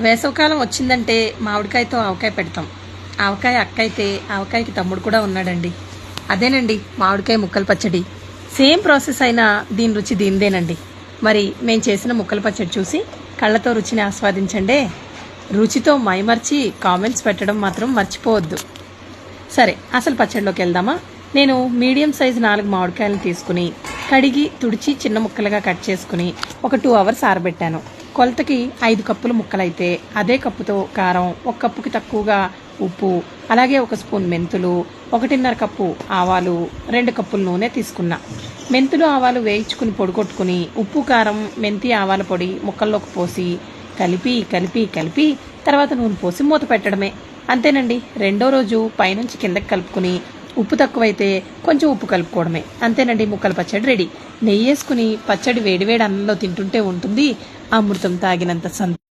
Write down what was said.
వేసవకాలం వచ్చిందంటే మామిడికాయతో ఆవకాయ పెడతాం. ఆవకాయ అక్క అయితే ఆవకాయకి తమ్ముడు కూడా ఉన్నాడండి. అదేనండి మామిడికాయ ముక్కల పచ్చడి. సేమ్ ప్రాసెస్ అయినా దీని రుచి దీనిదేనండి. మరి మేము చేసిన ముక్కల పచ్చడి చూసి కళ్ళతో రుచిని ఆస్వాదించండి. రుచితో మైమర్చి కామెంట్స్ పెట్టడం మాత్రం మర్చిపోవద్దు. సరే, అసలు పచ్చడిలోకి వెళ్దామా? నేను మీడియం సైజు 4 మామిడికాయలను తీసుకుని కడిగి తుడిచి చిన్న ముక్కలుగా కట్ చేసుకుని ఒక 2 అవర్స్ ఆరబెట్టాను. కొలతకి 5 కప్పుల ముక్కలైతే అదే కప్పుతో కారం, 1 కప్పుకి తక్కువగా ఉప్పు, అలాగే 1 స్పూన్ మెంతులు, 1.5 కప్పు ఆవాలు, 2 కప్పుల నూనె తీసుకున్నా. మెంతులు ఆవాలు వేయించుకుని పొడి కొట్టుకుని ఉప్పు కారం మెంతి ఆవాల పొడి ముక్కల్లోకి పోసి కలిపి కలిపి కలిపి తర్వాత నూనె పోసి మూత పెట్టడమే. అంతేనండి. రెండో రోజు పైనుంచి కిందకి కలుపుకుని ఉప్పు తక్కువైతే కొంచెం ఉప్పు కలుపుకోవడమే. అంతేనండి, ముక్కల పచ్చడి రెడీ. నెయ్యి వేసుకుని పచ్చడి వేడివేడి అన్నంలో తింటుంటే ఉంటుంది అమృతం తాగినంత